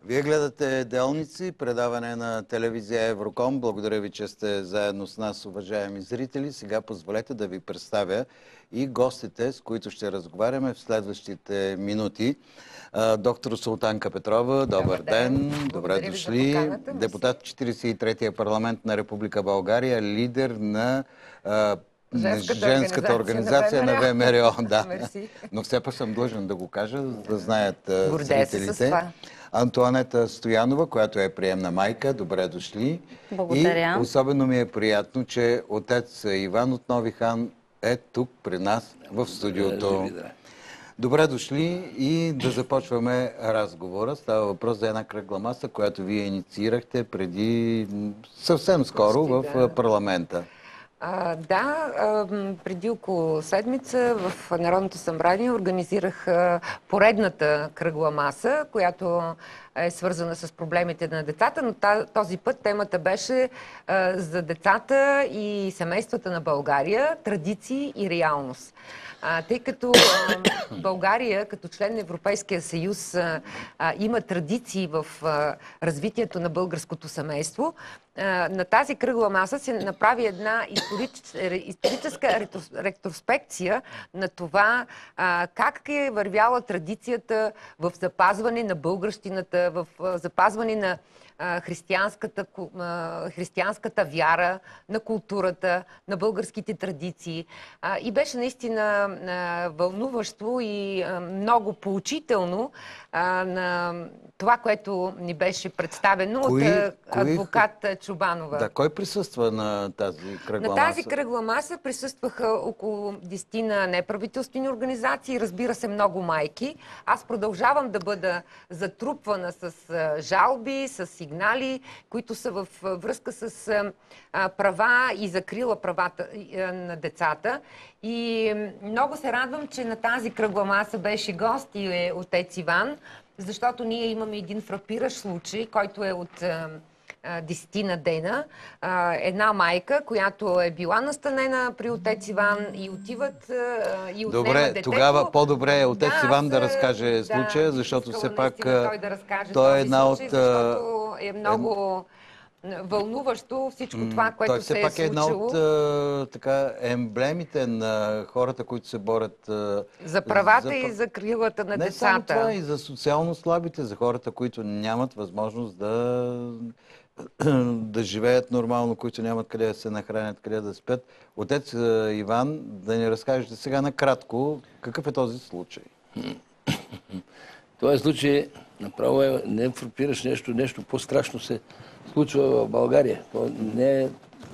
Вие гледате Делници, предаване на телевизия Евроком. Благодаря ви, че сте заедно с нас, уважаеми зрители. Сега позволете да ви представя и гостите, с които ще разговаряме в следващите минути. Доктор Султанка Петрова, добър ден. Добре дошли. Депутат 43-я парламент на Република България, лидер на Женската организация на ВМРО. Да. Но все пак съм длъжен да го кажа, за да знаят зрителите. Антоанета Стоянова, която е приемна майка. Добре дошли. Благодаря. И особено ми е приятно, че отец Иван от Нови хан е тук при нас в студиото. Добре дошли и да започваме разговора. Става въпрос за една кръгла маса, която вие инициирахте преди съвсем скоро в парламента. Преди около седмица в Народното събрание организирах поредната кръгла маса, която е свързана с проблемите на децата, но този път темата беше за децата и семействата на България, традиции и реалност. Тъй като България като член на Европейския съюз има традиции в развитието на българското семейство, на тази кръгла маса се направи една историческа ретроспекция на това как е вървяла традицията в запазване на българщината, в запазване на християнската вяра, на културата, на българските традиции. И беше наистина вълнуващо и много поучително на това, което ни беше представено от адвокат Чубанова. Да, кой присъства на тази кръгла маса? На тази кръгла маса присъстваха около 10 неправителствени организации, разбира се, много майки. Аз продължавам да бъда затрупвана с жалби, с сигнали, които са във връзка с права и закрила правата на децата. И много се радвам, че на тази кръгла маса беше гост и отец Иван, защото ние имаме един фрапиращ случай, който е от 10 дена. Една майка, която е била настанена при отец Иван и отиват и отнема детето. Добре, тогава по-добре е отец Иван да разкаже случая, защото все пак той е една от... Защото е много вълнуващо всичко това, което се е случило. Той все пак е една от емблемите на хората, които се борят за правата и за крилата на децата. Не само това, и за социално слабите, за хората, които нямат възможност да живеят нормално, които нямат къде да се нахранят, къде да спят. Отец Иван, да ни разкажете сега накратко, какъв е този случай? Този случай направо не фрапираш нещо по-страшно се случва в България. То не е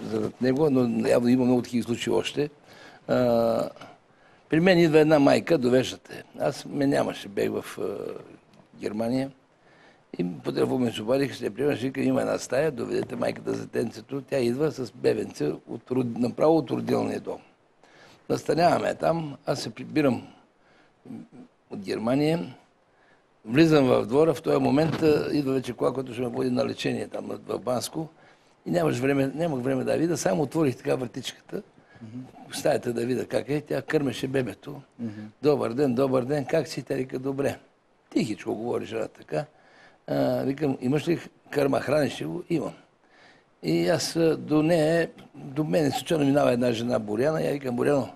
за него, но явно има много такива случаи още. При мен идва една майка, довеждате. Аз ме нямаше, бех в Германия. И по телефон ме обадиха, ще я приемаш, вика, има една стая, доведете майката за детенцето. Тя идва с бебенце направо от родилния дом. Настаняваме там, аз се прибирам от Германия, влизам в двора, в този момент идва вече кола, която ще ме води на лечение там в Банско. И нямах време да видя, само отворих така вратичката, в стаята да видя как е. Тя кърмеше бебето. Добър ден, как си? Тя вика, добре. Тихичко говори жена така. Викам, имаш ли кърма, храниш ли го? Имам. И аз до мене случайно минава една жена Боряна. Я викам, Боряно,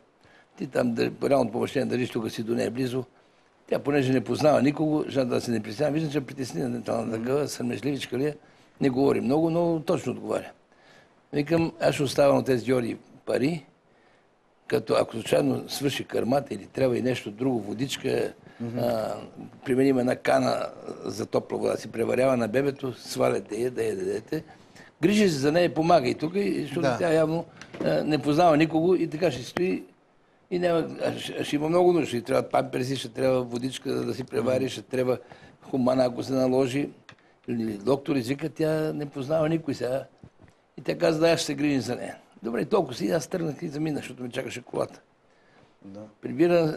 ти там реално помощение държиш, тук си до нея близо. Тя, понеже не познава никого, жената да се не притеснява. Виждам, че притеснена такава, сърмежливичка ли е, не говори много, но точно отговаря. Викам, аз ще оставам от тези Георги пари, като ако случайно свърши кърмата или трябва и нещо друго, водичка, применим една кана за топла вода, си преварява на бебето, сваляте я, да я дадете. Грижи се за нея, помага и тук, защото тя явно не познава никого и така ще стои. И ще има много нужда. Ще трябва памперси, ще трябва водичка да си превари, ще трябва хумана, ако се наложи. Доктор извика, тя не познава никой сега. И тя каза, да, аз ще се грижим за нея. Добре, толкова си, аз тръгнах и заминах, защото ме чакаше колата. Прибира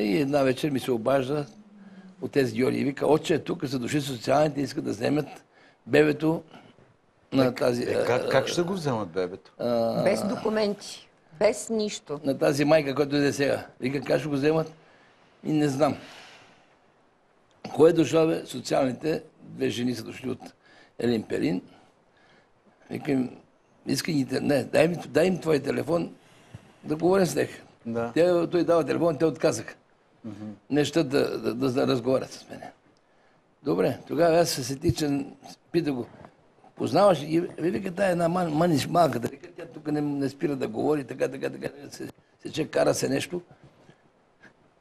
и една вечер ми се обажда от тези Георги и вика, отче, тук са дошли социалните, искат да вземат бебето на тази... Как ще го вземат бебето? Без документи. Без нищо. На тази майка, която иде сега. Вика, как ще го вземат? И не знам. Кой е дошъл, бе? Социалните, две жени са дошли от Елин Пелин. Викам, искай интернет, дай им твой телефон, да говоря с тях. Да. Той дава телефон, те отказаха. Неща да разговарят с мен. Добре, тогава аз се сетих, че пита го, познаваш и вика, тая една малка, да вика, тя тук не спира да говори, така, се кара се нещо.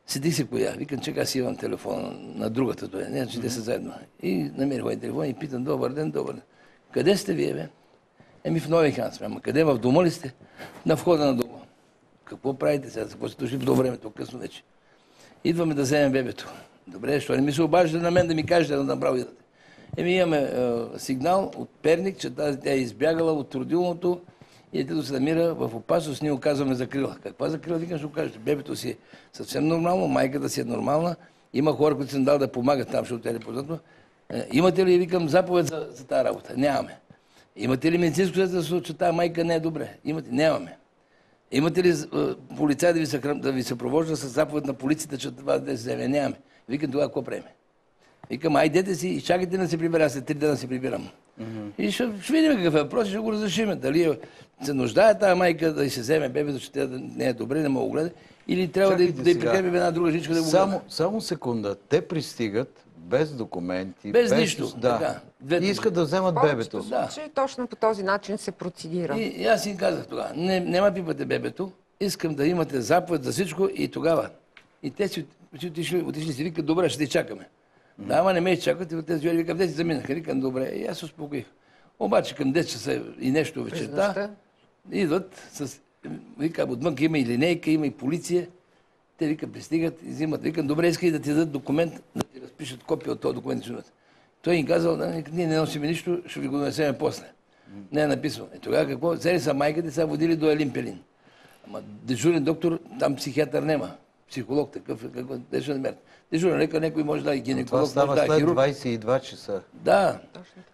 Седи се коя. Викам, чека си имам телефона на другата. Той. Не, че те са заедно. И намерих мой телефон и питам, добър ден. Къде сте вие, бе? В Нови хан сме. Ама къде? В дома ли сте? На входа на дома. Какво правите сега? Какво сте дошли в до времето? Късно вече. Идваме да вземем бебето. Добре, защо не ми се обажда на мен да ми кажете да направо идвате? Имаме сигнал от Перник, че тя е избягала от родилното и детето се намира в опасност, ние оказваме закрила. Каква закрила? Викам, ще го кажете. Бебето си е съвсем нормално, майката си е нормална. Има хора, които съм дал да помагат там, защото тя е непознато. Имате ли, викам, заповед за тази работа? Нямаме. Имате ли медицинско свидетелство, че тази майка не е добре? Имате? Нямаме. Имате ли полицай да ви съпровожда с заповед на полицията, че това да се вземе? Нямаме. Викам, тогава какво правим? Викам, айдете си и чакайте да се прибера, след 3 дена се прибирам. И ще видим какъв е въпрос и ще го разрешим. Дали се нуждае тази майка да й се вземе бебето, че тя не е добре, не мога да гледа, или трябва да й прикрепим една друга жичка да го гледа. Само секунда. Те пристигат без документи. Без нищо. Да. И искат да вземат бебето. Да. Точно по този начин се процедира. И аз им казах тогава, няма пипате бебето, искам да имате заповед за всичко и тогава. И те си отишли си, викат, добре, ще те чакаме. Да, ама не ме изчакват и тези викам, те си заминаха. Викам, добре, и аз се успокоих. Обаче към 10 часа и нещо вечерта идват с... Викам, отвън има и линейка, има и полиция. Те, викам, пристигат и взимат. Викам, добре, искай да ти дадат документ, да ти разпишат копия от този документ. Той им казал, ние не носим нищо, ще ви го донесем после. Не е написано. Тогава какво? Взели са майката, са водили до Елин Пелин. Ама дежурен доктор, там психиатър нема. Психолог такъв, какво ще намерят. Дежурен лекар, някой може да е гинеколог, това може да е след хирург. 22 часа. Да,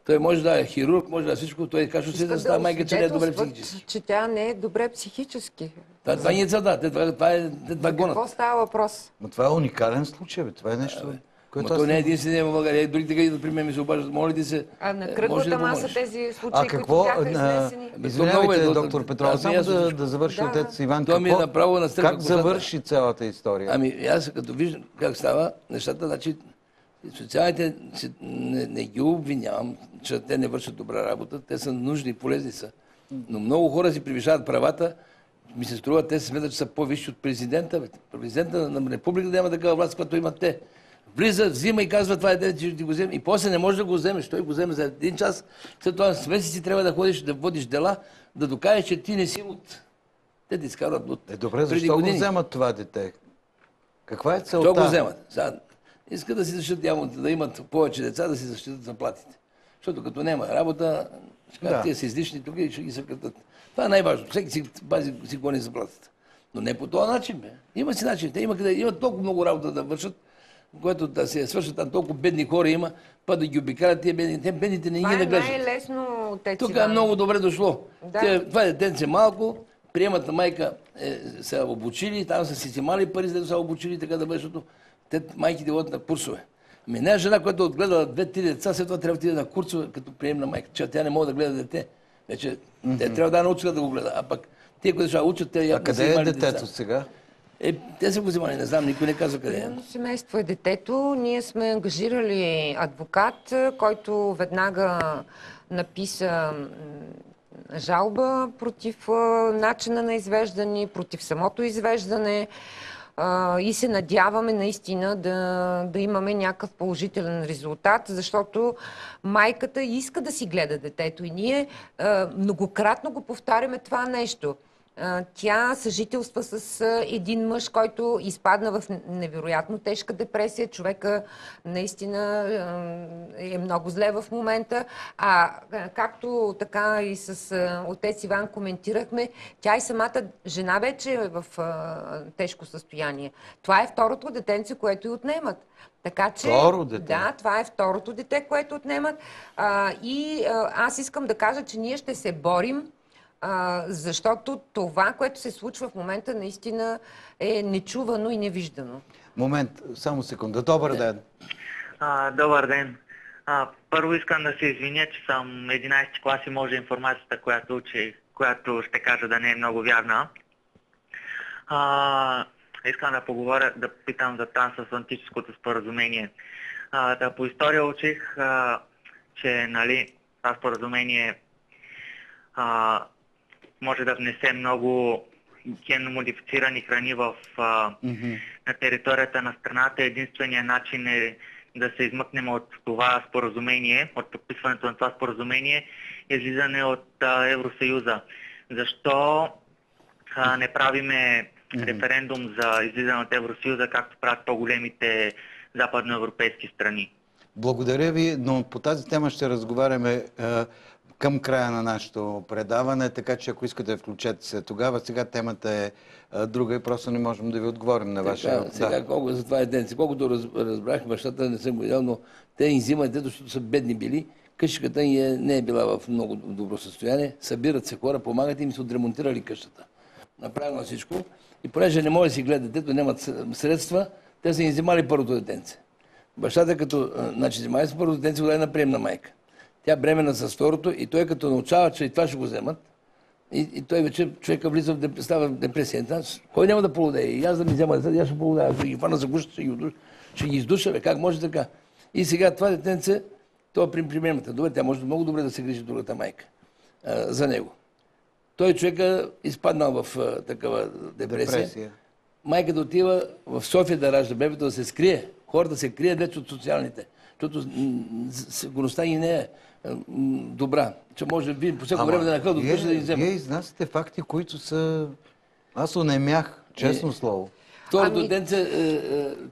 той може да е хирург, може да е всичко. Той каже, че за тази майка, че не е добре психически. Че тя не е добре психически. Това не е целта, това е гонът. Какво става въпрос? Но това е уникален случай, бе. Това е нещо, което това не е единствения в България. Дори така идват при мен ми се обаждат, моля ти се. А на кръглата маса тези случаи, които бяха изнесени? Извинявайте, доктор Петров, само да завърши отец Иван. Как завърши цялата история? Ами аз като виждам как става нещата, значи социалните не ги обвинявам, че те не вършат добра работа, те са нужни и полезни са. Но много хора си превишават правата, ми се струва, те се смятат, че са по-висши от президента. Президента на република няма такава власт, която имат те. Влиза, взима и казва, това е дете, че ти го вземе. И после не може да го вземеш. Той го вземе за 1 час. След това с месеци трябва да ходиш, да водиш дела, да докажеш, че ти не си луд. Те ти изкарват луд. Добре, защо го вземат това дете? Каква е целта? Защо го вземат? Искат да си защитят, да имат повече деца, да си защитят заплатите. Защото като няма работа, те са излишни тук и ще ги съкратят. Това е най-важно. Всеки си гони заплатите. Но не по този начин, бе. Има си начин. Те имат толкова много работа да вършат, което да се свършат, там толкова бедни хора има, па да ги обикалят тия бедни. Те бедните не ги наглеждат. Това е най-лесно, Тук е много добре дошло. Това е детенце малко, приемата майка са обучили, там са си взимали пари, за да са обучили така да бъде, защото те майките водят на курсове. Ами една жена, която отгледа 2-3 деца, след това трябва да отиде на курсове като приемна майка, че тя не може да гледа дете. Вече те трябва да научат да го гледа. А пък тия, които ще учат, те А къде е детето сега? Те са го взимали, не знам, никой не казва къде е. Семейство е детето. Ние сме ангажирали адвокат, който веднага написа жалба против начина на извеждане, против самото извеждане и се надяваме наистина да имаме някакъв положителен резултат, защото майката иска да си гледа детето и ние многократно го повтаряме това нещо. Тя съжителства с един мъж, който изпадна в невероятно тежка депресия. Човека наистина е много зле в момента. А както така и с отец Иван коментирахме, тя и самата жена вече е в тежко състояние. Това е второто детенце, което и отнемат. Така че, второ дете? Да, това е второто дете, което отнемат. Аз искам да кажа, че ние ще се борим, защото това, което се случва в момента, наистина е нечувано и невиждано. Момент, само секунда. Добър ден. Добър ден. Първо искам да се извиня, че съм 11 клас и може информацията, която учи, която ще кажа да не е много вярна. Искам да поговоря, да питам за трансатлантическото споразумение. По история учих, че нали, това споразумение може да внесе много генно модифицирани храни на територията на страната. Единственият начин е да се измъкнем от това споразумение, от подписването на това споразумение, излизане от Евросъюза. Защо не правиме референдум за излизане от Евросъюза, както правят по-големите западноевропейски страни? Благодаря ви, но по тази тема ще разговаряме към края на нашето предаване, така че ако искате, включете се тогава. Сега темата е друга и просто не можем да ви отговорим на вашия... Сега, колко за това е ден. Колкото разбрах, бащата не съм го видял, но те изимат, защото са бедни били. Къщата не е била в много добро състояние. Събират се хора, помагат им, се отремонтирали къщата. Направено всичко. И понеже не може да си гледат детето, нямат средства, те са им взимали първото детенце. Бащата като, взимали с първото детенце, го даде на приемна майка. Тя бремена с второто и той като научава, че и това ще го вземат. И той вече човека влиза става в депресия. Кой няма да полудее? И аз да ми взема деца, аз ще полудея. Ще ги фана за гуща, ще ги издуша. Как може така? И сега това детенце, това при приемната. Добре, тя може много добре да се грижи другата майка за него. Той човека изпаднал в такава депресия. Майката отива в София да ражда бебето, да се скрие. Хората се крият вече от социалните. Защото сигурността и не е добра. Че може по всяко време да нахълда от къща да ги взема. Вие изнасяте факти, които са... Аз онемях, честно слово. Второто денце,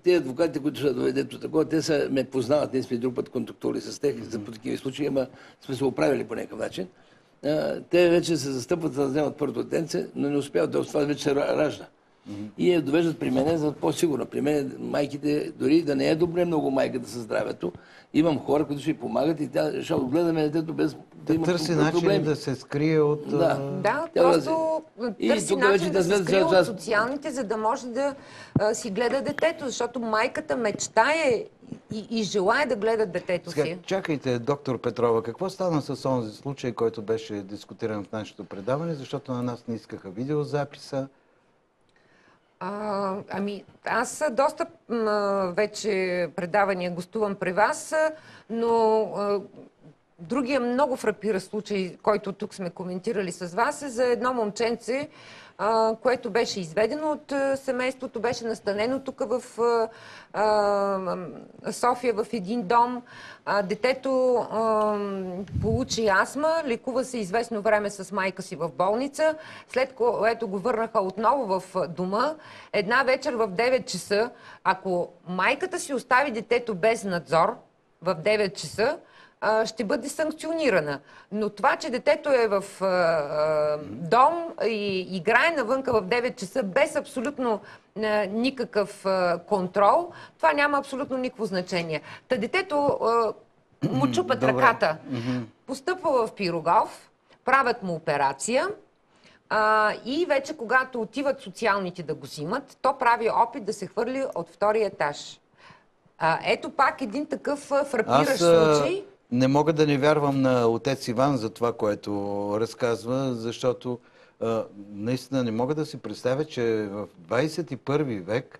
тези адвокати, които ще доведат до такова, те ме познават. Ние сме друг път контактували с тях за по такива случаи, ама сме се оправили по някакъв начин. Те вече се застъпват да вземат първото детенце, но не успяват да това вече се ражда. И я довеждат при мене за по-сигурно. При мен майките, дори да не е добре много майката със здравето, имам хора, които ще й помагат и тя ще отгледаме детето без да има търси начин да се скрие от... Да, просто търси начин да се скрие от социалните, за да може да си гледа детето, защото майката мечтае и желая да гледа детето си. Чакайте, доктор Петрова, какво стана с онзи случай, който беше дискутиран в нашето предаване, защото на нас не искаха видеозаписа? Аз доста вече предавания гостувам при вас, но другия много фрапира случай, който тук сме коментирали с вас, е за едно момченце, което беше изведено от семейството, беше настанено тук в София в един дом. Детето получи астма, лекува се известно време с майка си в болница, след което го върнаха отново в дома. Една вечер в 9 часа, ако майката си остави детето без надзор в 9 часа, ще бъде санкционирана. Но това, че детето е в дом и играе навънка в 9 часа без абсолютно никакъв контрол, това няма абсолютно никакво значение. Та детето му чупат ръката. Постъпва в Пирогов, правят му операция и вече когато отиват социалните да го взимат, то прави опит да се хвърли от втория етаж. Ето пак един такъв фрапиращ случай. Не мога да не вярвам на отец Иван за това, което разказва, защото наистина не мога да си представя, че в 21 век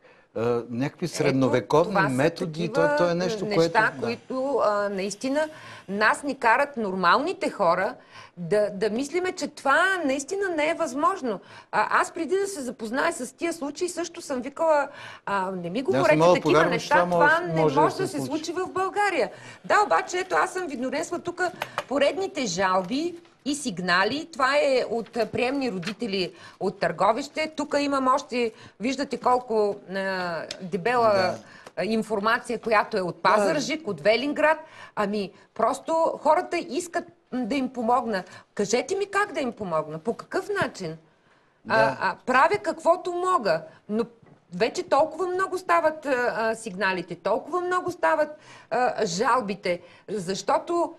някакви средновековни методи, то е нещо, неща, което... които наистина нас ни карат нормалните хора да мислиме, че това наистина не е възможно. Аз преди да се запозная с тия случаи, също съм викала, не ми говорете такива неща, това не може да се случи в България. Да, обаче, ето аз съм видноресла тук поредните жалби и сигнали. Това е от приемни родители от Търговище. Тук имам още, виждате колко дебела информация, която е от Пазарджик, от Велинград. Просто хората искат да им помогна. Кажете ми как да им помогна, по какъв начин. Правя каквото мога, но вече толкова много стават сигналите, толкова много стават жалбите, защото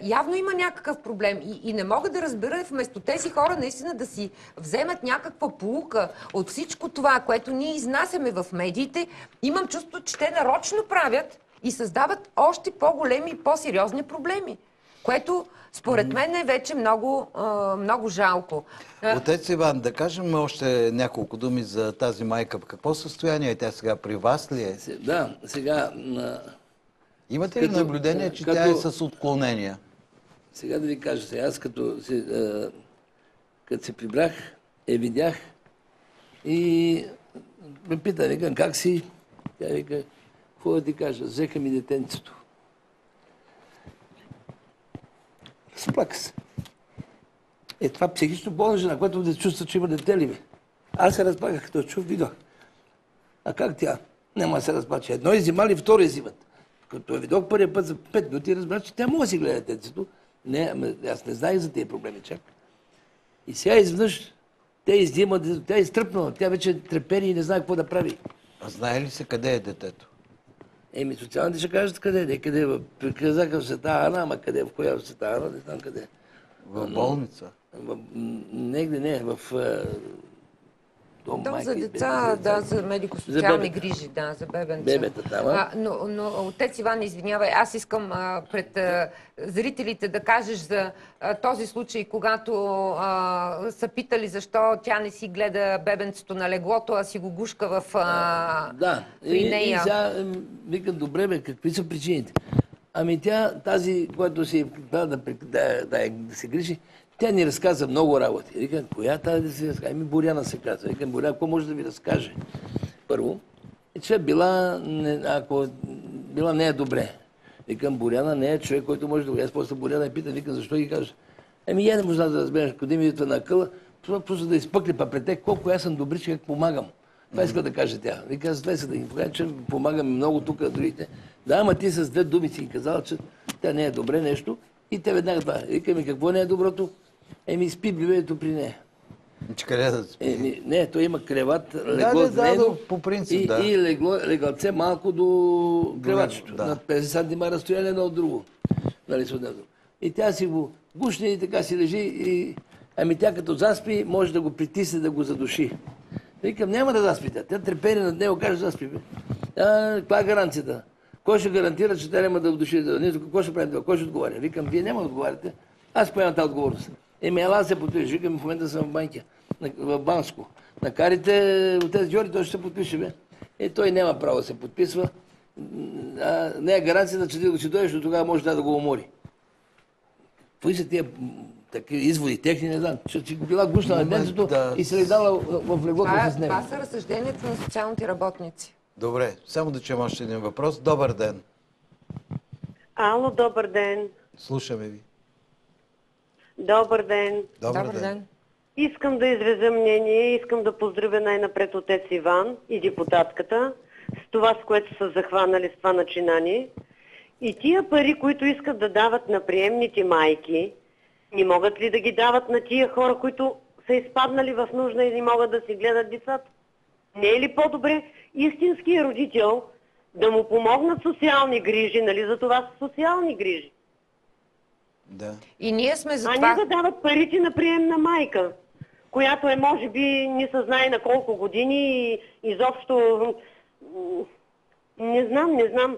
явно има някакъв проблем и не мога да разбера вместо тези хора наистина да си вземат някаква поука от всичко това, което ние изнасяме в медиите. Имам чувство, че те нарочно правят, и създават още по-големи и по-сериозни проблеми, което според мен е вече много жалко. Отец Иван, да кажем още няколко думи за тази майка. В какво състояние е тя сега? При вас ли е? Да, сега... Имате ли наблюдение, че тя е с отклонения? Сега да ви кажа, аз като се прибрах, видях и ме пита, викам, как си? Тя вика, какво да ти кажа, взеха ми детенцето. Сплака се. Това психично болна жена, която да чувства, че има дете ли ми. Аз се разплаках, като чух, видях. А как тя? Няма да се разплаче. Едно иззимали, второ иззимат. Като я видох първия път за 5 минути, разбрах, че тя може да си гледа детето. Не, аз не знаех за тези проблеми чак. И сега изведнъж те издимат, тя е изтръпнала, тя вече трепери и не знае какво да прави. А знае ли се къде е детето? Социалните ще кажат къде е. Къде е? Казаха в Света Ана, ама къде е? В коя в Света Ана? Не знам къде е. В болница? Негде не, в Дом за деца, да, за медико-социални грижи, да, за бебенца. Бебета там, но отец Иван, извинявай, аз искам пред зрителите да кажеш за този случай, когато са питали защо тя не си гледа бебенцето на леглото, а си го гушка при нея. И сега викам, добре бе, какви са причините? Ами тя, тази, която си да се грижи, тя ни разказа много работи. Викам, коя тази да си разказва? Боряна се казва. Викам, Боряна, какво може да ви разкаже? Първо, че била не е добре. Викам, Боряна не е човек, който може да го... Аз после Боряна я питам, викам, защо ги кажа? Я не можа да разбереш, къде ми идва на къла, просто да изпъкне пред те, колко аз съм добри, че как помагам. Това иска да каже тя. Вика, аз да ги покажа, че помагаме много тук на другите. Да, ама ти с 2 думи си казала, че тя не е добре нещо и те веднага това. Вика ми, какво не е доброто? Спи бебето при нея. Къде да спи? Не, той има креват, легло с него по принцип, и легалце малко до кревачето. На 50 см разстояние едно от друго. И тя си го гушне и така си лежи и... тя като заспи, може да го притисне, да го задуши. Викам, няма да заспи тя. Тя трепери над него, каже, заспи. Каква е гаранцията? Кой ще гарантира, че тя няма да удуши? Кой ще прави това? Кой ще отговаря? Викам, вие няма да отговаряте. Аз поемам тази отговорност. Ела се подпише. Викам, в момента съм в Банкя, в Банско. Накарите отец Джори, той ще се подпише, бе. Той няма право да се подписва. Не е гаранцията, че ти ще дойдеш, но тогава може да го умори. Кои са тия такива изводи техни, не знам, че си била гушна на детето и се дала в леглото с него. Това са разсъжденията на социалните работници. Добре, само да чуем още един въпрос. Добър ден. Ало, добър ден. Слушаме ви. Добър ден. Добър ден. Искам да изразя мнение, искам да поздравя най-напред отец Иван и депутатката с това, с което са захванали с това начинание. И тия пари, които искат да дават на приемните майки, не могат ли да ги дават на тия хора, които са изпаднали в нужда и не могат да си гледат децата? Не е ли по-добре истинският родител да му помогнат социални грижи, нали за това са социални грижи? Да. И ние сме за това... А не да дават парите на приемна майка, която е може би не се знае на колко години и изобщо... Не знам.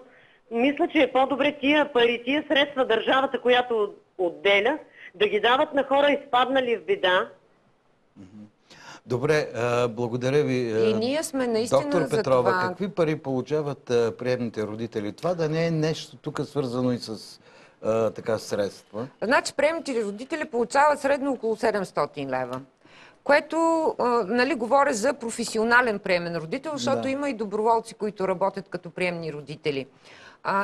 Мисля, че е по-добре тия пари, тия средства държавата, която отделя, да ги дават на хора изпаднали в беда. Добре, благодаря ви. И ние сме наистина доктор за Петрова, това. какви пари получават приемните родители? Това да не е нещо тук свързано и с средства? Значи приемните родители получават средно около 700 лева. Което, говоря за професионален приемен родител, защото има и доброволци, които работят като приемни родители.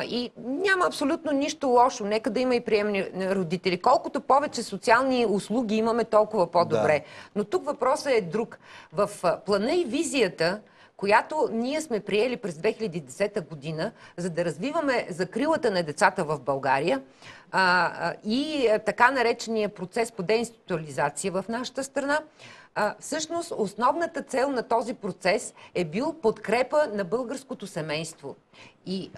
И няма абсолютно нищо лошо. Нека да има и приемни родители. Колкото повече социални услуги имаме, толкова по-добре. Но тук въпросът е друг. В плана и визията, която ние сме приели през 2010 година, за да развиваме закрилата на децата в България и така наречения процес по деинституализация в нашата страна, всъщност основната цел на този процес е бил подкрепа на българското семейство. И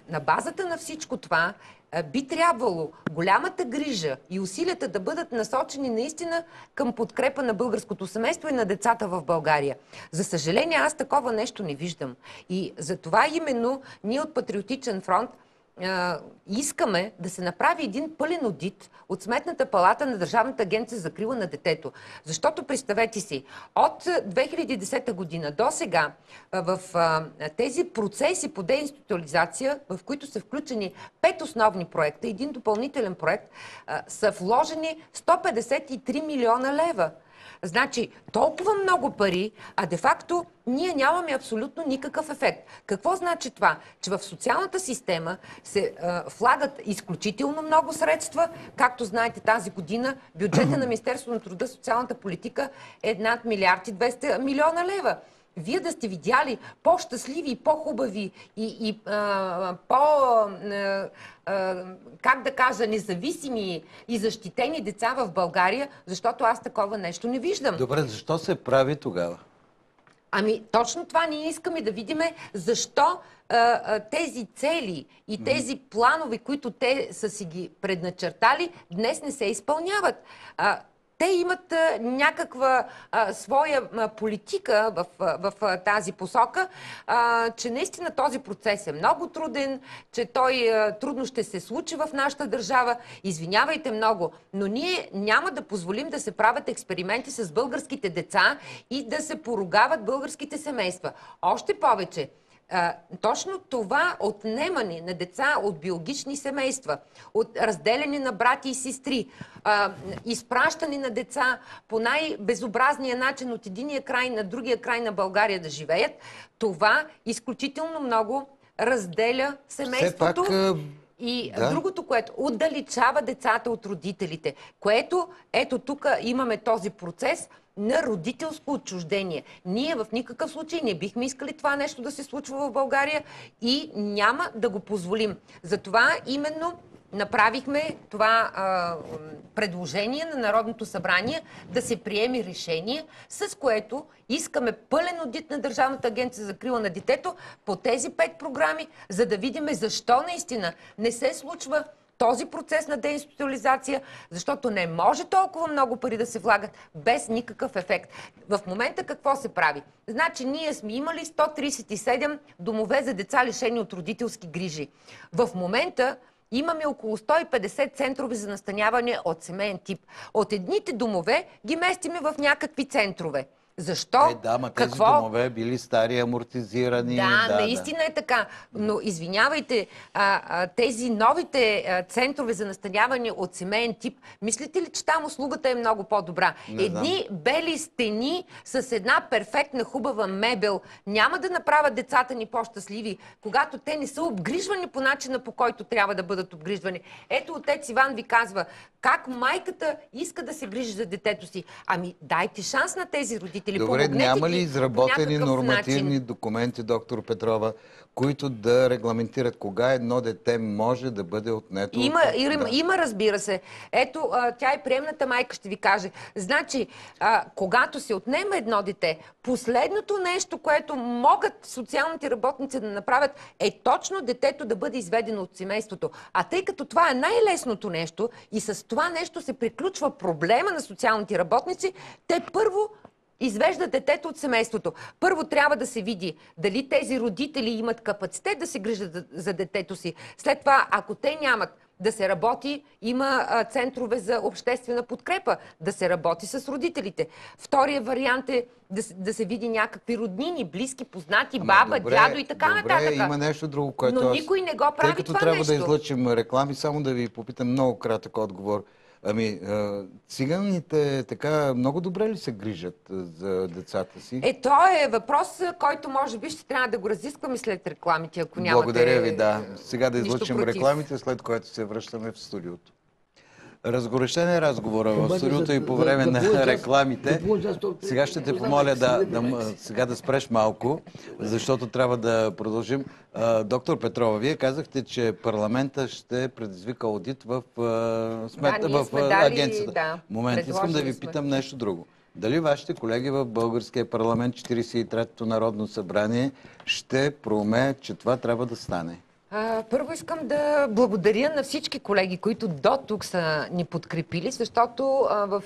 на базата на всичко това би трябвало голямата грижа и усилията да бъдат насочени наистина към подкрепа на българското семейство и на децата в България. За съжаление, аз такова нещо не виждам. И за това именно ние от Патриотичен фронт искаме да се направи един пълен одит от Сметната палата на Държавната агенция за закрила на детето. Защото, представете си, от 2010 година до сега в тези процеси по деинституализация, в които са включени 5 основни проекта, един допълнителен проект, са вложени 153 милиона лева. Значи, толкова много пари, а де-факто ние нямаме абсолютно никакъв ефект. Какво значи това? Че в социалната система се влагат изключително много средства. Както знаете, тази година бюджета на Министерството на труда и социалната политика е над 1 200 милиона лева. Вие да сте видяли по-щастливи, по-хубави и как да кажа, независими и защитени деца в България, защото аз такова нещо не виждам. Добре, защо се прави тогава? Ами, точно това ние искаме да видим, защо тези цели и тези планове, които те са си ги предначертали, днес не се изпълняват. Те имат някаква своя политика в тази посока, че наистина този процес е много труден, че той трудно ще се случи в нашата държава. Извинявайте много, но ние няма да позволим да се правят експерименти с българските деца и да се поругават българските семейства. Още повече, точно това отнемане на деца от биологични семейства, от разделяне на брати и сестри, изпращане на деца по най-безобразния начин от единия край на другия край на България да живеят, това изключително много разделя семейството. И другото, което отдалечава децата от родителите, което ето тук имаме този процес на родителско отчуждение. Ние в никакъв случай не бихме искали това нещо да се случва в България и няма да го позволим. Затова именно направихме това предложение на Народното събрание да се приеме решение, с което искаме пълен одит на Държавната агенция за закрила на детето по тези 5 програми, за да видим защо наистина не се случва този процес на деинституализация, защото не може толкова много пари да се влагат без никакъв ефект. В момента какво се прави? Значи ние сме имали 137 домове за деца лишени от родителски грижи. В момента имаме около 150 центрове за настаняване от семейен тип. От едните домове ги местиме в някакви центрове. Защо? Тези домове били стари, амортизирани. Наистина е така. Но извинявайте, тези новите центрове за настаняване от семейен тип, мислите ли, че там услугата е много по-добра? Едни бели стени с една перфектна, хубава мебел няма да направят децата ни по-щастливи, когато те не са обгрижвани по начина, по който трябва да бъдат обгрижвани. Ето, отец Иван ви казва, как майката иска да се грижи за детето си. Ами, дайте шанс на тези родители. Добре, няма ли изработени нормативни документи, доктор Петрова, които да регламентират кога едно дете може да бъде отнето? Има, разбира се. Ето, тя и приемната майка ще ви каже. Значи, когато се отнема едно дете, последното нещо, което могат социалните работници да направят, е точно детето да бъде изведено от семейството. А тъй като това е най-лесното нещо и с това нещо се приключва проблема на социалните работници, те първо извежда детето от семейството. Първо трябва да се види дали тези родители имат капацитет да се грижат за детето си. След това, ако те нямат, да се работи, има центрове за обществена подкрепа, да се работи с родителите. Втория вариант е да се види някакви роднини, близки, познати, баба, дядо и така нататък. Има нещо друго, което но никой не го прави това нещо. Тъй като трябва да излъчим реклами, само да ви попитам много кратък отговор. Ами, циганите така много добре ли се грижат за децата си? Това е въпрос, който може би ще трябва да го разискваме след рекламите, ако нямате. Благодаря ви, да. Сега да излъчим рекламите, след което се връщаме в студиото. Разгорещен е разговора в студиото и по време на рекламите. Сега ще те помоля сега да спреш малко, защото трябва да продължим. Доктор Петрова, вие казахте, че парламента ще предизвика аудит в агенцията. Момент, искам да ви питам нещо друго. Дали вашите колеги в Българския парламент, 43-то Народно събрание, ще проумеят, че това трябва да стане? Първо искам да благодаря на всички колеги, които до тук са ни подкрепили, защото в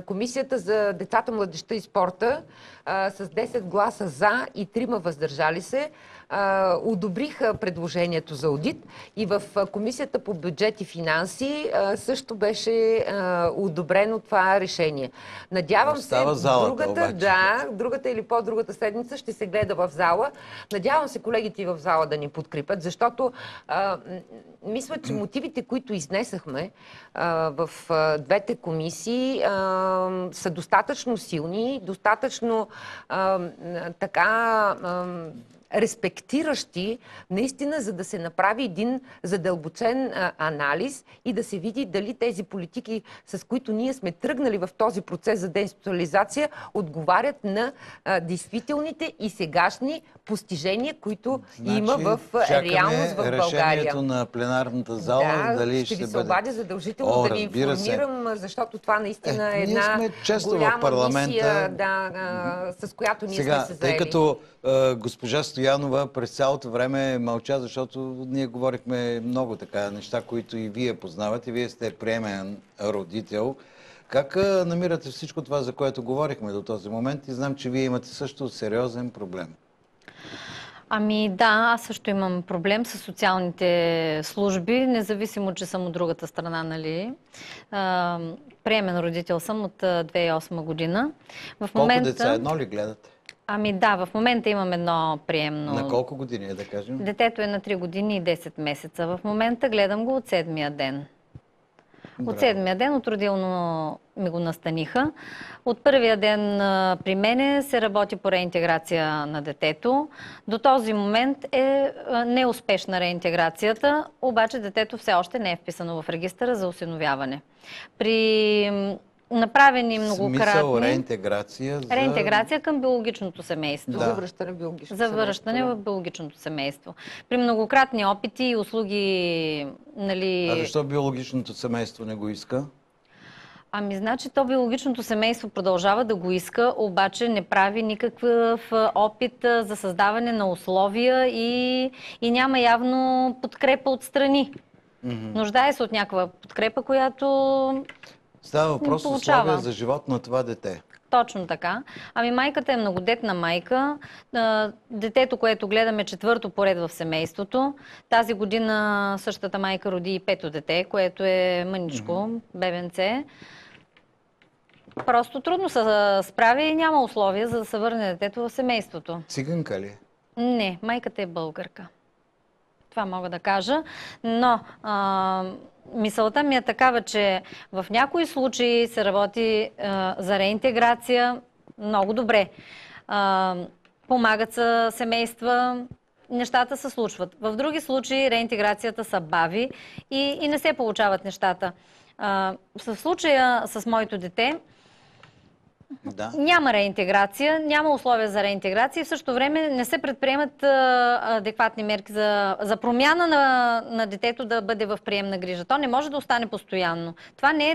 Комисията за децата, младежта и спорта с 10 гласа за и 3 въздържали се одобриха предложението за аудит, и в Комисията по бюджет и финанси също беше одобрено това решение. Надявам се, другата или по-другата седмица ще се гледа в зала. Надявам се колегите в зала да ни подкрепят, защото мисля, че мотивите, които изнесахме в двете комисии, са достатъчно силни, достатъчно респектиращи, наистина, за да се направи един задълбочен анализ и да се види дали тези политики, с които ние сме тръгнали в този процес за деинституционализация, отговарят на действителните и сегашни постижения, които има в реалност в България. Решението на пленарната зала, дали ще ви се обадя задължително да ви информирам, защото това наистина е една голяма мисия, с която ние сме се заели. Тъй като госпожа Стоянова през цялото време мълча, защото ние говорихме много така неща, които и вие познавате. Вие сте приемен родител. Как намирате всичко това, за което говорихме до този момент? И знам, че вие имате също сериозен проблем. Ами да, аз също имам проблем с социалните служби, независимо, че съм от другата страна, нали. Приемен родител съм от 2008 година. Колко деца? Едно ли гледате? Ами да, в момента имам едно приемно. На колко години е, да кажем? Детето е на 3 години и 10 месеца. В момента гледам го от 7-я ден. От 7-я ден от родилно ми го настаниха. От първия ден при мене се работи по реинтеграция на детето. До този момент е неуспешна реинтеграцията, обаче детето все още не е вписано в регистъра за осиновяване. При направени многократни... Смисъл реинтеграция за... Реинтеграция към биологичното семейство. Да. За връщане в биологичното семейство. За връщане в биологичното семейство. При многократни опити и услуги, нали... А защо биологичното семейство не го иска? Ами, значи, то биологичното семейство продължава да го иска, обаче не прави никакъв опит за създаване на условия и няма явно подкрепа от страни. Нуждае се от някаква подкрепа, която... Става въпрос за условия за живот на това дете. Точно така. Ами майката е многодетна майка. Детето, което гледаме, 4-то поред в семейството. Тази година същата майка роди и 5-то дете, което е мъничко, бебенце. Просто трудно се справи и няма условия за да се върне детето в семейството. Циганка ли? Не, майката е българка. Това мога да кажа. Но мисълта ми е такава, че в някои случаи се работи за реинтеграция много добре. Помагат се семейства, нещата се случват. В други случаи реинтеграцията се бави и не се получават нещата. В случая с моето дете няма реинтеграция, няма условия за реинтеграция и в същото време не се предприемат адекватни мерки за промяна на детето да бъде в приемна грижа. То не може да остане постоянно. Това не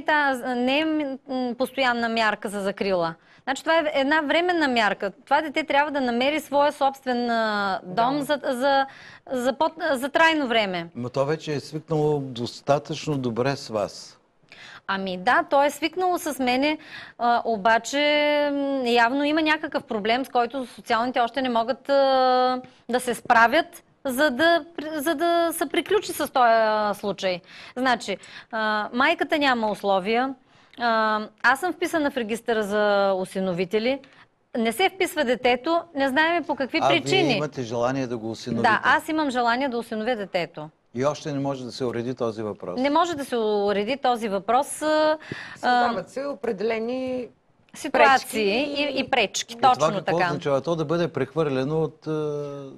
е постоянна мярка за закрила. Значи това е една временна мярка. Това дете трябва да намери своя собствен дом за трайно време. Но то вече е свикнало достатъчно добре с вас. Ами да, то е свикнало с мене, обаче явно има някакъв проблем, с който социалните още не могат да се справят, за да се приключи с този случай. Значи, майката няма условия, аз съм вписана в регистъра за осиновители, не се вписва детето, не знаем по какви причини. Вие имате желание да го осиновите? Да, аз имам желание да осиновя детето. И още не може да се уреди този въпрос? Не може да се уреди този въпрос. Създават се определени ситуации и пречки. Точно това какво така. означава? То да бъде прехвърлено от...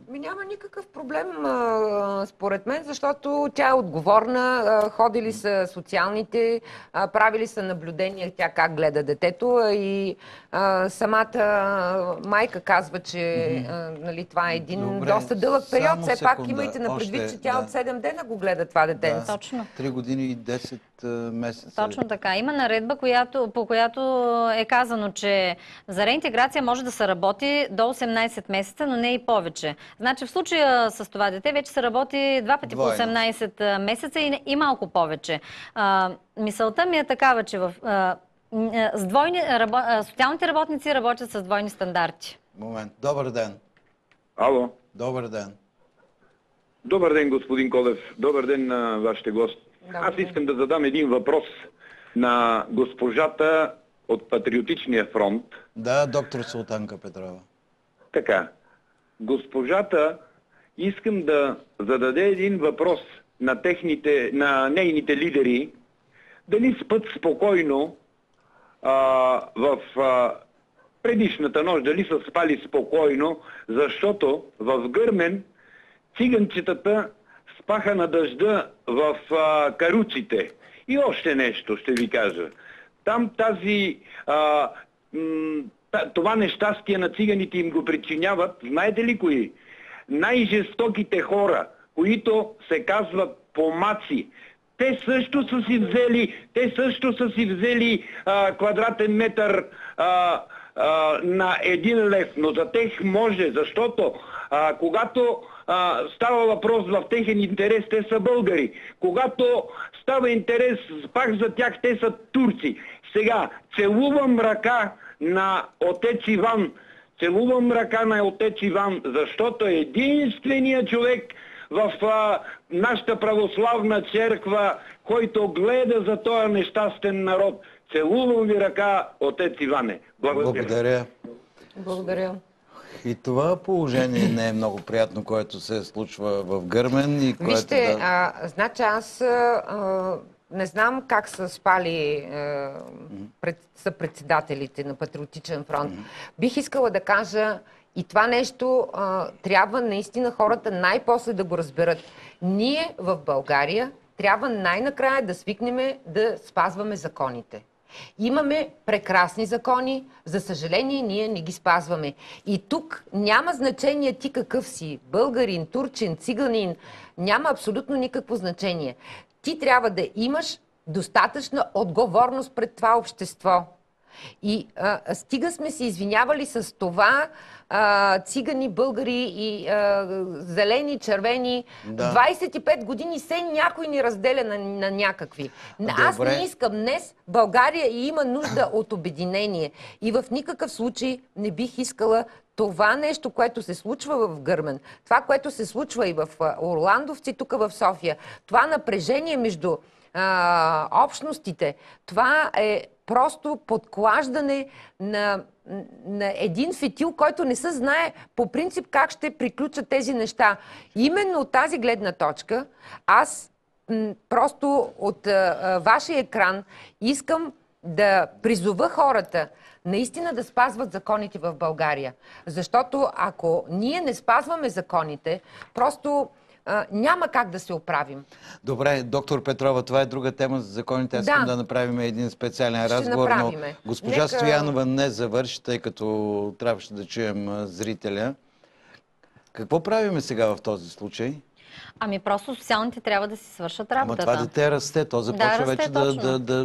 Няма никакъв проблем, според мен, защото тя е отговорна, ходили са социалните, правили са наблюдения тя как гледа детето и самата майка казва, че нали, това е един доста дълъг период. Все пак имайте на предвид, че тя от 7 дена го гледа това дете. Да. Точно. 3 години и 10 месеца. Точно така. Има наредба, по която е казано, казано, че за реинтеграция може да се работи до 18 месеца, но не и повече. Значи в случая с това дете вече се работи 2 пъти по 18 месеца и малко повече. Мисълта ми е такава, че социалните работници работят с двойни стандарти. Момент. Добър ден. Ало. Добър ден. Добър ден, господин Колев. Добър ден на вашите гости. Аз искам да задам един въпрос на госпожата от Патриотичния фронт. Да, доктор Султанка Петрова. Така. Госпожата искам да зададе един въпрос на нейните лидери. Дали спът спокойно в предишната нощ, дали са спали спокойно, защото в Гърмен циганчетата спаха на дъжда в каруците. И още нещо ще ви кажа. Там това нещастие на циганите им го причиняват, знаете ли кои? Най-жестоките хора, които се казват помаци. Те също са си взели квадратен метър на 1 лев, но за тях може, защото когато става въпрос в техен интерес, те са българи. Когато става интерес пак за тях, те са турци. Сега, целувам ръка на отец Иван. Целувам ръка на отец Иван, защото единственият човек в нашата православна церква, който гледа за този нещастен народ. Целувам ви ръка, отец Иване. Благодаря. Благодаря. И това положение не е много приятно, което се случва в Гърмен. И Вижте, значи аз не знам как са спали съпредседателите на Патриотичен фронт. Бих искала да кажа, и това нещо трябва наистина хората най-после да го разберат. Ние в България трябва най-накрая да свикнем да спазваме законите. Имаме прекрасни закони, за съжаление ние не ги спазваме. И тук няма значение ти какъв си, българин, турчин, циганин, няма абсолютно никакво значение. Ти трябва да имаш достатъчна отговорност пред това общество. И стига сме се извинявали с това, цигани, българи и зелени, червени. Да. 25 години все някой ни разделя на някакви. Добре. Аз не искам днес. България има нужда от обединение. И в никакъв случай не бих искала това нещо, което се случва в Гърмен, това, което се случва и в Орландовци, тук в София, това напрежение между общностите, това е просто подклаждане на един фитил, който не се знае по принцип как ще приключат тези неща. Именно от тази гледна точка аз просто от вашия екран искам да призова хората наистина да спазват законите в България. Защото ако ние не спазваме законите, просто няма как да се оправим. Добре, доктор Петрова, това е друга тема за законите. Аз искам да направим един специален разговор, но госпожа Стоянова не завърши, тъй като трябваше да чуем зрителя. Какво правиме сега в този случай? Ами просто социалните трябва да си свършат работата. Това дете расте, то започва вече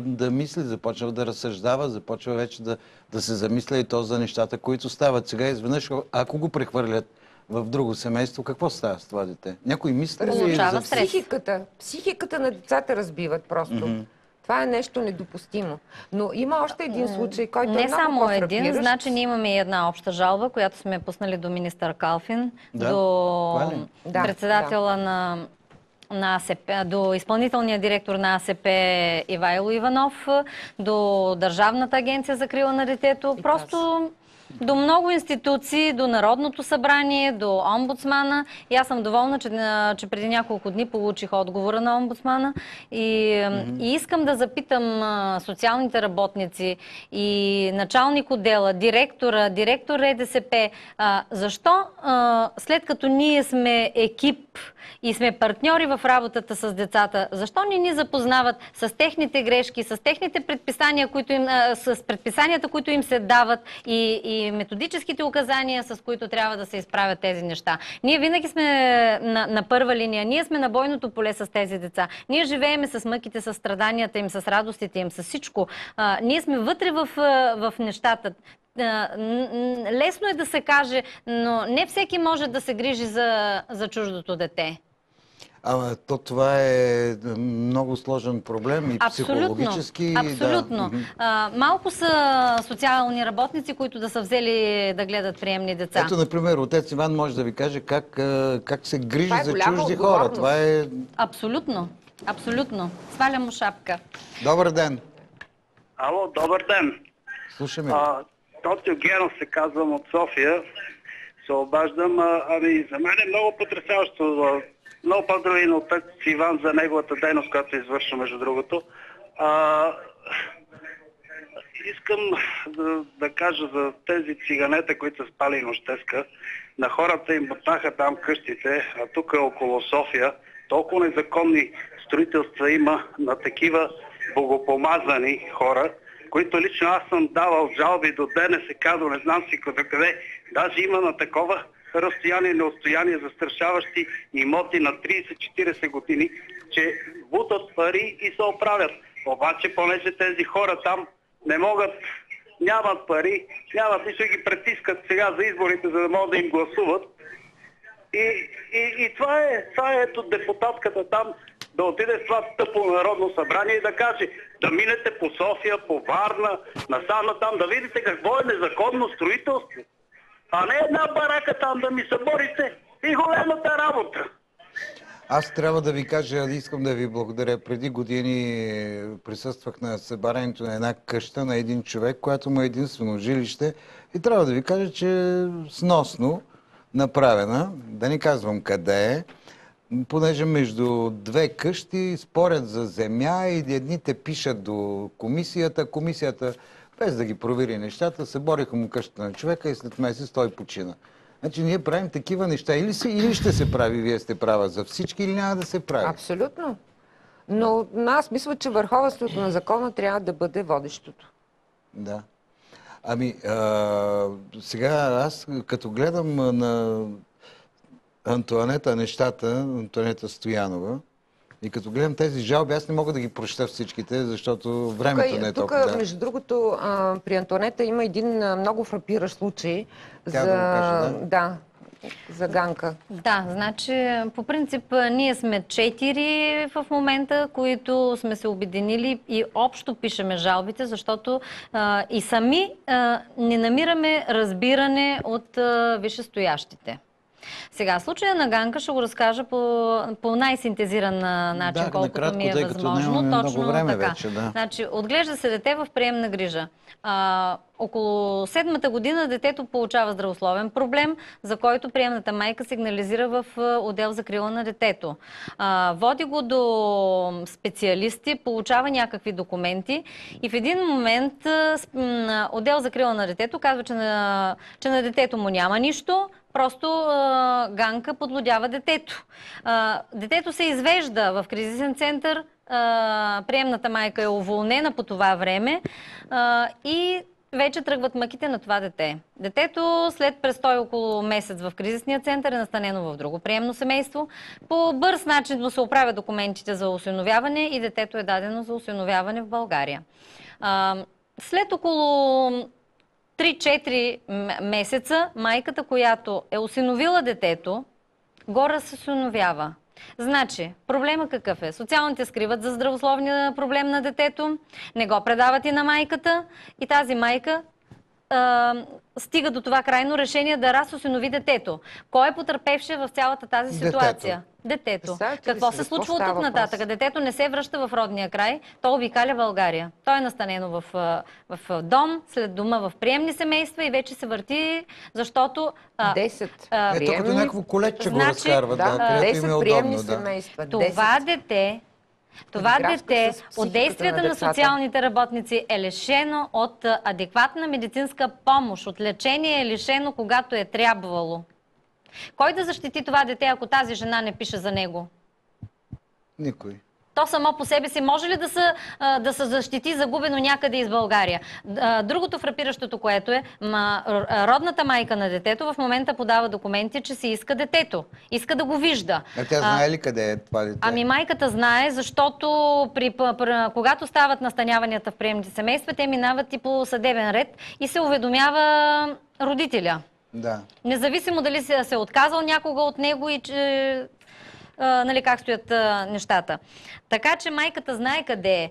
да мисли, започва да разсъждава, започва вече да се замисля и то за нещата, които стават. Сега изведнъж, ако го прехвърлят в друго семейство, какво става с това дете? Някой мисли ли за психиката на децата разбиват просто. Това е нещо недопустимо. Но има още един случай, който не е много само един, значи ние имаме и една обща жалба, която сме пуснали до министър Калфин, до председателя на АСП, до изпълнителния директор на АСП Ивайло Иванов, до Държавната агенция за закрила на детето. Просто до много институции, до Народното събрание, до омбудсмана. И аз съм доволна, че преди няколко дни получих отговора на омбудсмана. И искам да запитам социалните работници и началник отдела, директор РДСП, защо след като ние сме екип и сме партньори в работата с децата, защо не ни запознават с техните грешки, с техните предписания, с предписанията, които им се дават и методическите указания, с които трябва да се изправят тези неща. Ние винаги сме на първа линия, ние сме на бойното поле с тези деца. Ние живееме с мъките, с страданията им, с радостите им, с всичко. Ние сме вътре в нещата. Лесно е да се каже, но не всеки може да се грижи за чуждото дете. Това е много сложен проблем и психологически. Абсолютно. Да. Малко са социални работници, които да са взели да гледат приемни деца. Ето, например, отец Иван може да ви каже как се грижи за чужди хора. Това е... Абсолютно. Абсолютно. Сваля му шапка. Добър ден. Ало, добър ден. Слушаме. Тотио Генов се казвам, от София. Се обаждам. За мен е много потресаващо. Много поздрави на отец Иван за неговата дейност, която извършва, между другото. Искам да кажа за тези циганета, които са спали нощеска. На хората им бутнаха там къщите, а тук около София толкова незаконни строителства има на такива богопомазани хора, които лично аз съм давал жалби до ДНСК, до не знам си къде. Даже има на такова разстояние и неотстояние застрашаващи имоти на 30-40 години, че бутат пари и се оправят. Обаче, понеже тези хора там не могат, нямат пари, нямат нищо и ги притискат сега за изборите, за да могат да им гласуват. И това е ето депутатката там, да отиде в това тъпо народно събрание и да каже, да минете по София, по Варна, насам там, да видите какво е незаконно строителство. А не една барака там да ми съборите и големата работа. Аз трябва да ви кажа, искам да ви благодаря. Преди години присъствах на събарянето на една къща на един човек, която му е единствено жилище. И трябва да ви кажа, че е сносно направена. Да не казвам къде е. Понеже между две къщи спорят за земя и едните пишат до комисията. Комисията, без да ги провери нещата, събориха му къщата на човека и след месец той почина. Значи ние правим такива неща. Или ще се прави, вие сте права за всички, или няма да се прави. Абсолютно. Но аз мисля, че върховенството на закона трябва да бъде водещото. Да. Сега аз като гледам на Антоанета нещата, Антоанета Стоянова, и като гледам тези жалби, аз не мога да ги прочета всичките, защото времето не е толкова. Тук, между другото, при Антоанета има един много фрапиращ случай за Ганка. Да, значи по принцип ние сме 4 в момента, които сме се обединили и общо пишеме жалбите, защото и сами не намираме разбиране от висшестоящите. Сега, случая на Ганка ще го разкажа по най-синтезиран начин, колкото ми е възможно. Точно време така. Вече, да. Значи, отглежда се дете в приемна грижа. Около 7-та година детето получава здравословен проблем, за който приемната майка сигнализира в отдел за закрила на детето. Води го до специалисти, получава някакви документи и в един момент отдел за закрила на детето казва, че на детето му няма нищо, просто Ганка подлудява детето. Детето се извежда в кризисен център, приемната майка е уволнена по това време и вече тръгват мъките на това дете. Детето след престой около месец в кризисния център е настанено в друго приемно семейство. По бърз начин му се оправят документите за осиновяване и детето е дадено за осиновяване в България. След около 3-4 месеца майката, която е осиновила детето, го разосиновява. Значи, проблема какъв е? Социалните скриват за здравословния проблем на детето, не го предават и на майката и тази майка стига до това крайно решение да разосинови детето. Кой е потърпевше в цялата тази ситуация? Детето. Какво се случва от тук нататък? Детето не се връща в родния край, то обикаля България. Той е настанено в дом, след дома в приемни семейства и вече се върти, защото 10 Ето като някакво колече го разкарва. 10 приемни семейства. Това дете от действията на социалните работници е лишено от адекватна медицинска помощ, от лечение е лишено, когато е трябвало. Кой да защити това дете, ако тази жена не пише за него? Никой. То само по себе си може ли да се защити загубено някъде из България? Другото фрапиращото, което е, родната майка на детето в момента подава документи, че си иска детето. Иска да го вижда. А тя знае ли къде е това дете? Ами майката знае, защото когато стават настаняванията в приемните семейства, те минават и по съдебен ред и се уведомява родителя. Да. Независимо дали се е отказал някога от него и че... нали, как стоят нещата. Така че майката знае къде е.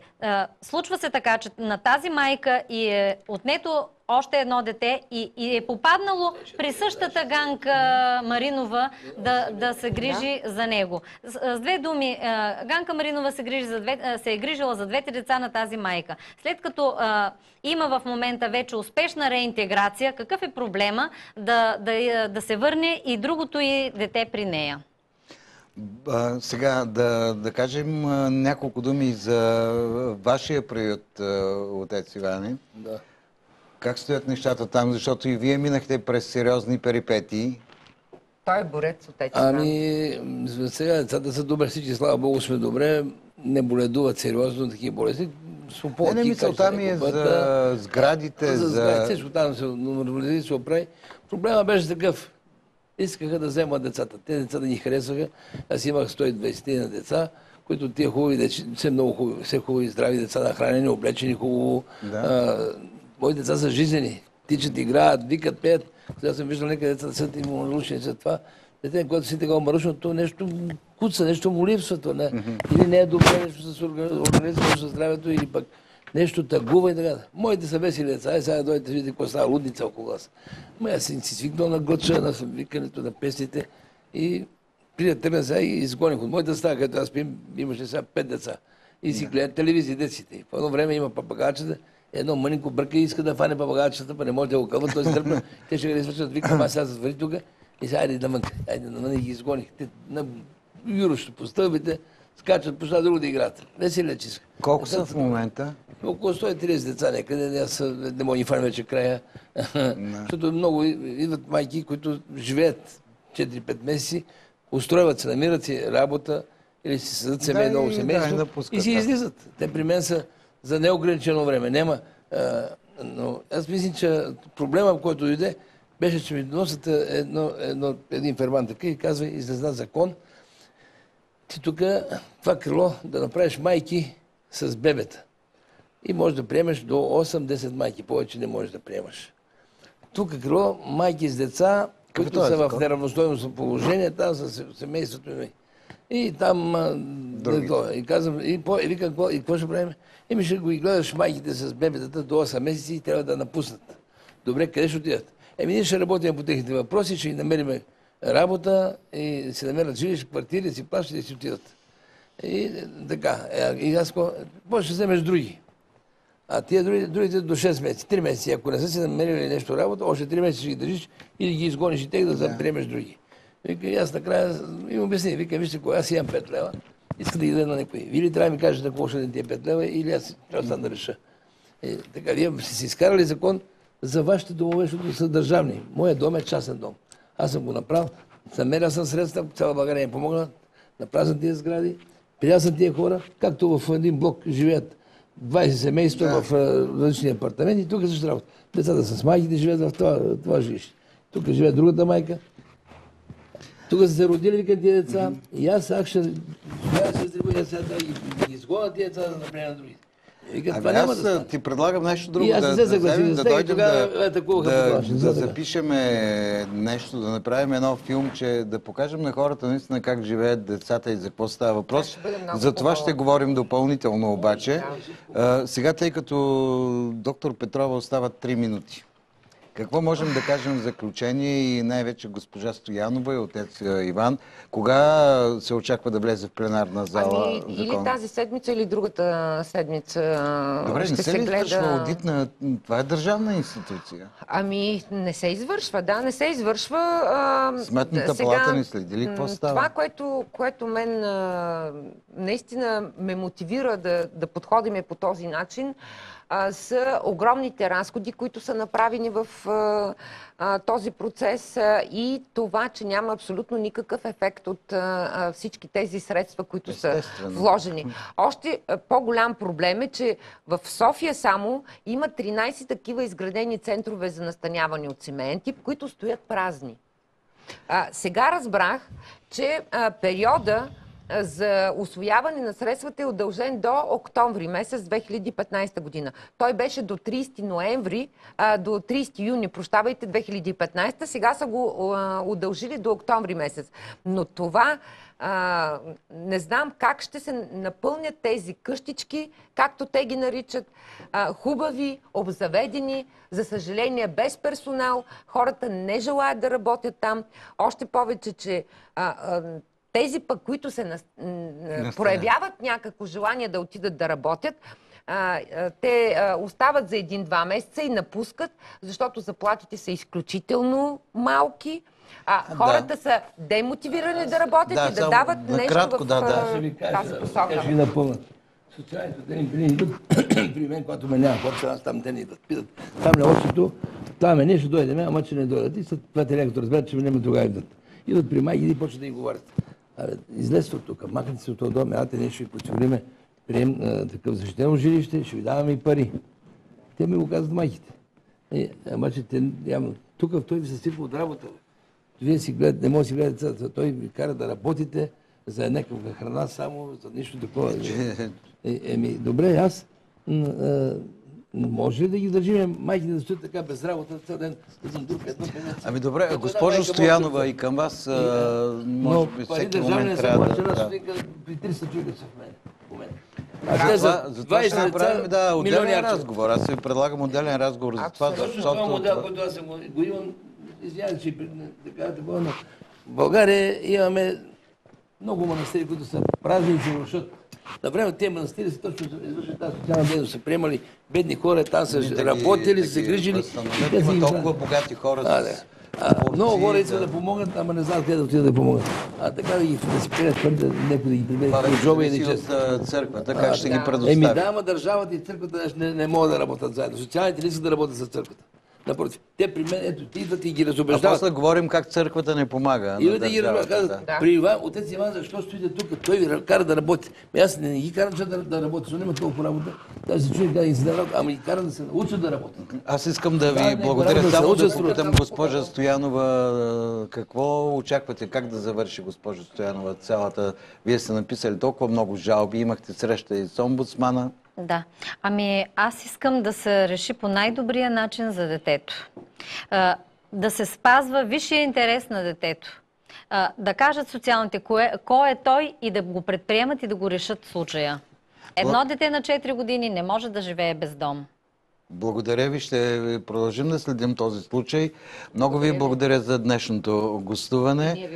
Случва се така, че на тази майка и е отнето още едно дете и е попаднало при същата Ганка Маринова да се грижи за него. С две думи, Ганка Маринова се е грижила за двете деца на тази майка. След като има в момента вече успешна реинтеграция, какъв е проблема да се върне и другото и дете при нея? Сега да кажем няколко думи за вашия приют, отец Иване. Да. Как стоят нещата там, защото и вие минахте през сериозни перипетии. Той е борец, отец Иван. Ами, сега децата са добре, всички, слава Богу, сме добре, не боледуват сериозно такива болести. Не, мисълта ми е за сградите, за сградите, всичко там се нормализира, се оправи. Проблема беше такъв. Искаха да вземат децата. Те деца да ни харесваха. Аз имах 120 на деца, които тия хубави, все много хубави, все хубави, здрави деца, нахранени, облечени хубаво. Да. Мои деца са жизнени. Тичат, играят, викат, пеят. Сега съм виждал нека деца да са имунолушни за това. Дете, когато си такова марушно, то нещо куца, нещо му липсва. То, не. Или не е добре нещо с организма, с здравето, или пък нещо тъгува и така. Моите са весели деца. Сега дойдете, видите какво става лудница около вас. Аз си свикнал на глъча, на викането на песните и прият тръгна сега и изгоних от моята стая, където аз спим, имаше сега 5 деца. И си гледат телевизия деците. В едно време има папагачета, едно мъненко бърка и иска да фане папагачета, па не може да го кълва, той се тръпна. Те ще го извършат, викам, аз сега затвори тук и сега айде навън. Айде навън и ги изгоних. Те на юрощо по стълбите скачат, почна друго да играят. Весели чиска. Колко са в момента? Около 130 деца някъде, аз не мога ни фана вече края. Защото много идват майки, които живеят 4-5 месеци, устройват се, намират си работа или си създадат ново семейство и си излизат. Те при мен са за неограничено време. Няма. Но аз мисля, че проблема, който дойде, беше, че ми доносят един ферман така и казва, излезна закон, ти тук това крило да направиш майки с бебета. И можеш да приемеш до 8-10 майки. Повече не можеш да приемаш. Тук крило майки с деца, които са в неравностойно положение, там са семейството ми. И там... И казвам, и какво ще правим? Еми ще го и гледаш майките с бебетата до 8 месеца и трябва да напуснат. Добре, къде ще отидат? Еми ние ще работим по техните въпроси, ще ги намерим работа и си намерят жилища, квартири, си плащат и си отидат. И така. И аз ще вземеш други. А тия другите до 6 месеца, 3 месеца. Ако не са си намерили нещо работа, още 3 месеца ще ги държиш или ги изгониш и тех да приемеш други. Вика, и аз накрая им обясня. Вика, вижте, кога аз имам 5 лева, иска да ги даде на някой. Или трябва да ми кажете какво ще дадем тия 5 лева, или аз трябва да реша. Така, вие сте си изкарали закон за вашите домове, защото са държавни. Моят дом е частен дом. Аз съм го направил, намерил съм средства, цяла България ми помогна, направил съм тия сгради, приятел съм тия хора, както в един блок живеят 20 семейства в различни апартаменти, и тук е също работа. Децата с майките живеят в това жилище. Тук живее другата майка. Тук са се родили тия деца и аз ще изтребуя децата и ги изгоня тия деца, за да направя на другите. Аз ти предлагам нещо друго, да запишем нещо, да направим едно филмче, да покажем на хората наистина как живеят децата и за какво става въпрос. За това ще говорим допълнително обаче. Сега, тъй като доктор Петрова остават 3 минути. Какво можем да кажем в заключение и най-вече госпожа Стоянова и отец Иван? Кога се очаква да влезе в пленарна зала закон? Или тази седмица, или другата седмица. Добре, не се ли извършва одит на... Това е държавна институция. Ами, не се извършва, да, не се извършва. Сметната палата не следи ли какво става? Това, което мен наистина ме мотивира да подходим по този начин, са огромните разходи, които са направени в този процес и това, че няма абсолютно никакъв ефект от всички тези средства, които са вложени. Още по-голям проблем е, че в София само има 13 такива изградени центрове за настаняване от семейен тип, които стоят празни. Сега разбрах, че периода за усвояване на средствата е удължен до октомври месец 2015 година. Той беше до 30 ноември, до 30 юни, 2015. Сега са го удължили до октомври месец. Но това не знам как ще се напълнят тези къщички, както те ги наричат, хубави, обзаведени, за съжаление без персонал. Хората не желаят да работят там. Още повече, че тези пък, които се проявяват някакво желание да отидат да работят, те остават за 1-2 месеца и напускат, защото заплатите са изключително малки. Хората са демотивирани да работят и да дават нещо в тази посока. Ще ги напълна. Социалните дни при идват при мен, когато ме няма хората, аз там те не идват. Питат, там на очето, там не ще дойдем, ама че не дойдат. И след това те като разберат, че ме няма тогава идват. Идват при майки и почват да им говорят. Излезте от тук, махнете се от този дом, елате нещо и подсигурим прием такъв защитено жилище, ще ви даваме и пари. Те ми го казват майките. Ама че тук той ви се сипва от работа. Вие си гледате, не може да си гледате децата. Той ви кара да работите за някаква храна само, за нищо такова. Добре, аз може ли да ги държим майките да стоят така без работа цял ден, да съм друг едно пенец? Ами добре, госпожо Стоянова, и към вас, може би всеки момент трябва да... При 300 човека са в мен. Затова ще направим отделен разговор. Аз ви предлагам отделен разговор за това, защото... Това модел, който аз го имам, извинявайте, че така такова, но в България имаме много манастири, които са празни и се рушат. Навреме тези манастири са точно извършили тази социална дейност, са приемали бедни хора, там са работили, са се грижили. Има толкова богати хора. Много хора искат да помогнат, ама не знаят къде да отидат да помогат. Така да си приемат парите, някой да ги прибере в джоба и да чест. Църквата, как ще ги предостави? Да, ама държавата и църквата не могат да работят заедно. Социалните не искат да работят с църквата. Напротив, те при мен, ето, ти идват и ги разобеждават. А после говорим как църквата не помага. И да ги разобеждават. При Иван, отец Иван, защо стоите тук? Той ви кара да работи. Аз не ги карам да работят, защото няма толкова работа. Да се чуят как да ги се работят, ама ги карам да се научат да работят. Аз искам да ви благодаря. Само да попитам госпожа Стоянова, какво очаквате, как да завърши госпожа Стоянова цялата? Вие сте написали толкова много жалби, имахте среща и с омбудсмана. Да. Ами аз искам да се реши по най-добрия начин за детето. Да се спазва висшия интерес на детето. Да кажат социалните кой е той и да го предприемат и да го решат в случая. Едно дете на 4 години не може да живее без дом. Благодаря ви. Ще продължим да следим този случай. Много ви благодаря за днешното гостуване,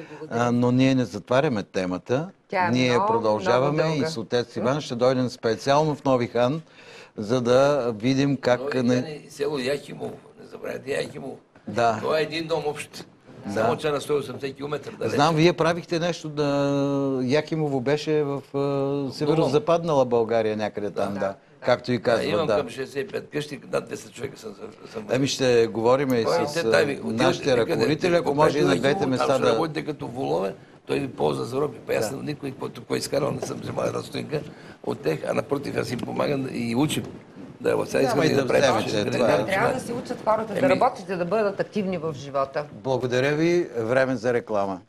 но ние не затваряме темата. Ние продължаваме и с отец Иван ще дойдем специално в Нови хан, за да видим как... Село Яхимово, не забравяйте Яхимово. Да. Това е един дом общ. Само че на 180 км далеч. Знам, вие правихте нещо да... Яхимово беше в северо-западнала България някъде там, да. Както и казват, имам към 65 къщи, над 200 човека съм. Ами ще говорим и с нашите ръководители, ако може и на двете места да... Там ще работите като волове, той ви ползва за роби. Аз никой, който изкарал, не съм вземал една стотинка от тях, а напротив, аз им помагам и учим. Трябва да се учат хората да работят и да бъдат активни в живота. Благодаря ви. Време за реклама.